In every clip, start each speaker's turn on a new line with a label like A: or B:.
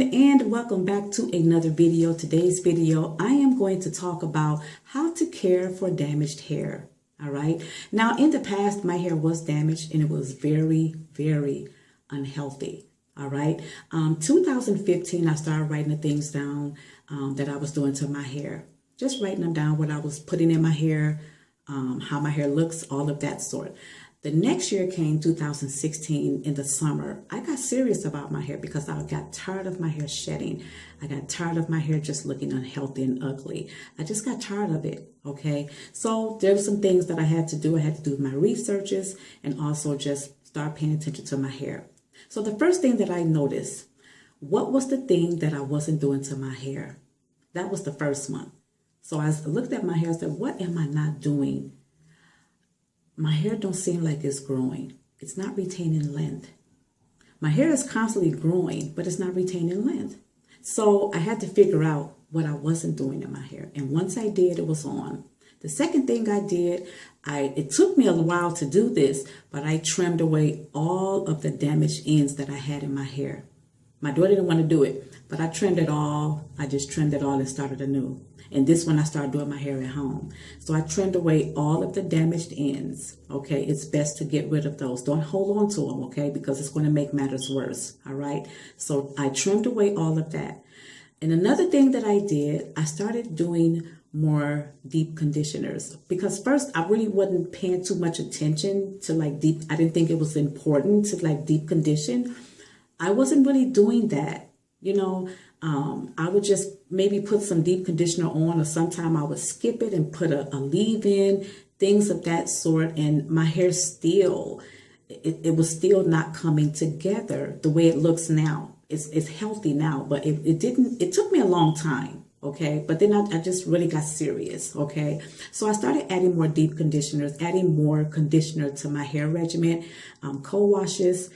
A: everyone, and welcome back to another video. Today's video, I am going to talk about how to care for damaged hair. All right. Now, in the past, my hair was damaged and it was very, very unhealthy. All right. 2015, I started writing the things down that I was doing to my hair. Just writing them down, what I was putting in my hair, how my hair looks, all of that sort. The next year came 2016 in the summer. I got serious about my hair because I got tired of my hair shedding. I got tired of my hair just looking unhealthy and ugly. I just got tired of it. Okay. So there were some things that I had to do. I had to do my researches and also just start paying attention to my hair. So the first thing that I noticed, what was the thing that I wasn't doing to my hair? That was the first one. So I looked at my hair and said, what am I not doing? My hair don't seem like it's growing. It's not retaining length. My hair is constantly growing, but it's not retaining length. So I had to figure out what I wasn't doing in my hair. And once I did, it was on. The second thing I did, it took me a while to do this, but I trimmed away all of the damaged ends that I had in my hair. My daughter didn't want to do it, but I trimmed it all. I just trimmed it all and started anew. And this one, I started doing my hair at home. So I trimmed away all of the damaged ends. Okay, it's best to get rid of those. Don't hold on to them, okay, because it's going to make matters worse. All right. So I trimmed away all of that. And another thing that I did, I started doing more deep conditioners, because first I really wasn't paying too much attention to like deep. I didn't think it was important to like deep condition. I wasn't really doing that, you know. I would just maybe put some deep conditioner on, or sometime I would skip it and put a leave-in, things of that sort. And my hair still, it was still not coming together the way it looks now. It's healthy now, but it took me a long time. Okay. But then I just really got serious. Okay. So I started adding more deep conditioners, adding more conditioner to my hair regimen, co-washes,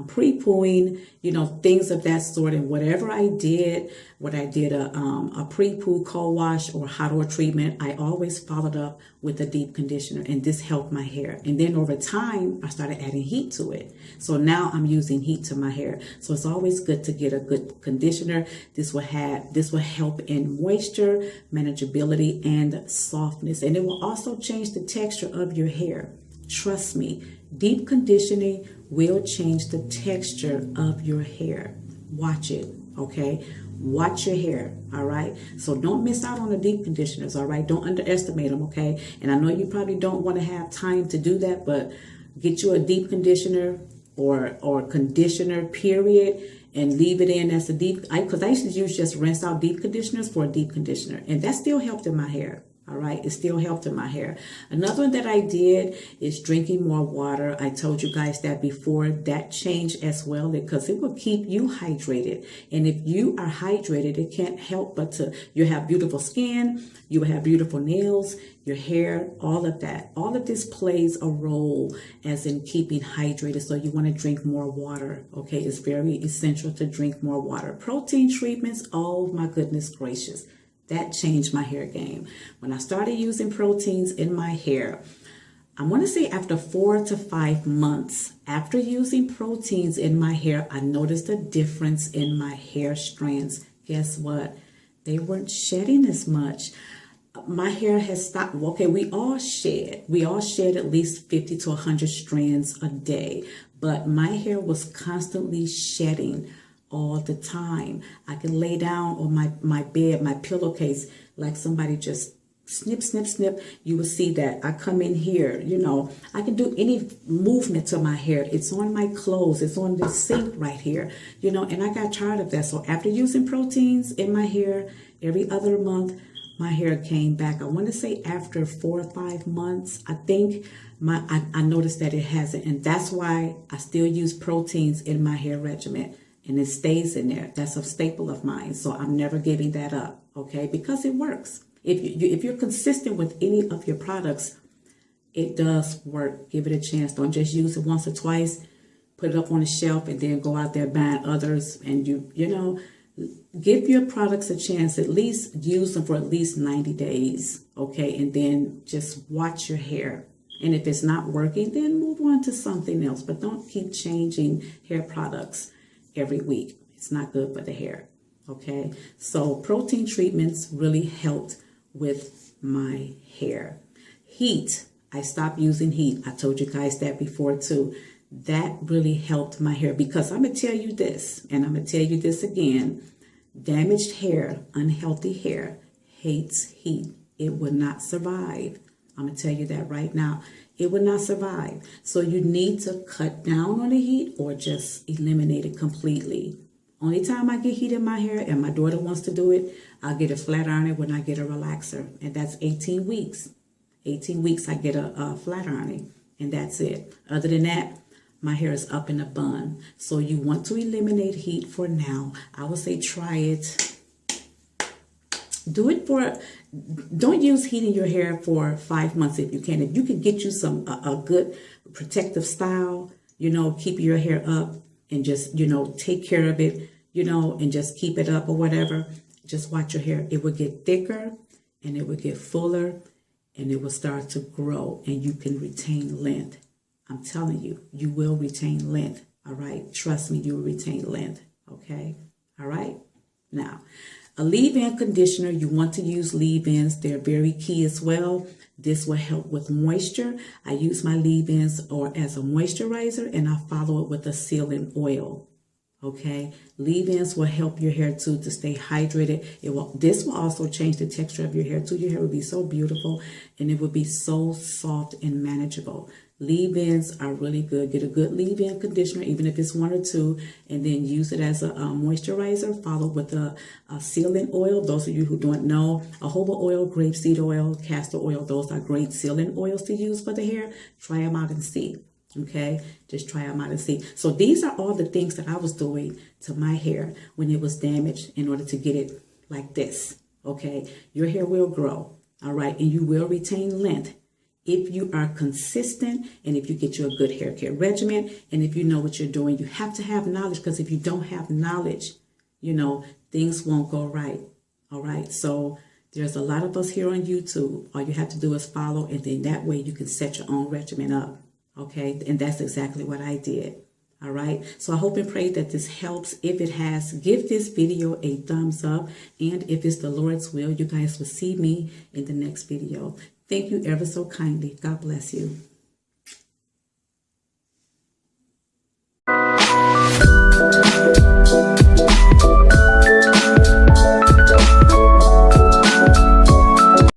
A: pre-pooing, you know, things of that sort. And whatever I did, a pre-poo co-wash or hot oil treatment, I always followed up with a deep conditioner, and this helped my hair. And then over time, I started adding heat to it. So now I'm using heat to my hair. So it's always good to get a good conditioner. This will help in moisture, manageability, and softness. And it will also change the texture of your hair. Trust me, deep conditioning will change the texture of your hair. Watch it, okay? Watch your hair, all right? So don't miss out on the deep conditioners, all right? Don't underestimate them, okay? And I know you probably don't want to have time to do that, but get you a deep conditioner or conditioner, period, and leave it in as a deep, because I used to use just rinse out deep conditioners for a deep conditioner, and that still helped in my hair. All right. It still helped in my hair. Another one that I did is drinking more water. I told you guys that before. That changed as well, because it will keep you hydrated. And if you are hydrated, it can't help but you have beautiful skin, you will have beautiful nails, your hair, all of that. All of this plays a role as in keeping hydrated. So you want to drink more water. Okay. It's very essential to drink more water. Protein treatments. Oh my goodness gracious. That changed my hair game. When I started using proteins in my hair, I want to say after 4 to 5 months after using proteins in my hair, I noticed a difference in my hair strands. Guess what? They weren't shedding as much. My hair has stopped. Okay, we all shed. We all shed at least 50 to 100 strands a day. But my hair was constantly shedding all the time. I can lay down on my bed, my pillowcase, like somebody just snip, snip, snip. You will see that I come in here, you know, I can do any movement to my hair. It's on my clothes. It's on the sink right here, you know, and I got tired of that. So after using proteins in my hair every other month, my hair came back. I want to say after 4 or 5 months, I think I noticed that it hasn't. And that's why I still use proteins in my hair regimen. And it stays in there. That's a staple of mine. So I'm never giving that up, okay? Because it works. If you're consistent with any of your products, it does work. Give it a chance. Don't just use it once or twice, put it up on the shelf, and then go out there buying others. And you know, give your products a chance. At least use them for at least 90 days, okay? And then just watch your hair. And if it's not working, then move on to something else. But don't keep changing hair products every week. It's not good for the hair. Okay, so protein treatments really helped with my hair. Heat, I stopped using heat. I told you guys that before too. That really helped my hair, because I'm going to tell you this, and I'm going to tell you this again. Damaged hair, unhealthy hair, hates heat. It will not survive. I'm going to tell you that right now. It will not survive. So you need to cut down on the heat or just eliminate it completely. Only time I get heat in my hair, and my daughter wants to do it, I'll get a flat ironer when I get a relaxer. And that's 18 weeks. 18 weeks I get a flat ironing, and that's it. Other than that, my hair is up in a bun. So you want to eliminate heat for now. I would say try it. Do it for, don't use heat in your hair for 5 months if you can. If you can get you some, a good protective style, you know, keep your hair up and just, you know, take care of it, you know, and just keep it up or whatever. Just watch your hair. It will get thicker and it will get fuller and it will start to grow and you can retain length. I'm telling you, you will retain length. All right. Trust me, you will retain length. Okay. All right. Now, a leave-in conditioner, you want to use leave-ins. They're very key as well. This will help with moisture. I use my leave-ins or as a moisturizer, and I follow it with a sealing oil. Okay, leave-ins will help your hair too to stay hydrated. This will also change the texture of your hair too. Your hair will be so beautiful, and it will be so soft and manageable. Leave-ins are really good. Get a good leave-in conditioner, even if it's 1 or 2, and then use it as a moisturizer, followed with a sealing oil. Those of you who don't know, jojoba oil, grapeseed oil, castor oil, those are great sealing oils to use for the hair. Try them out and see. Okay, just try them out and see. So these are all the things that I was doing to my hair when it was damaged in order to get it like this. Okay, your hair will grow. All right, and you will retain length if you are consistent and if you get you a good hair care regimen and if you know what you're doing. You have to have knowledge, because if you don't have knowledge, you know, things won't go right. All right, so there's a lot of us here on YouTube. All you have to do is follow, and then that way you can set your own regimen up. Okay, and that's exactly what I did. All right, so I hope and pray that this helps. If it has, give this video a thumbs up. And if it's the Lord's will, you guys will see me in the next video. Thank you ever so kindly. God bless you.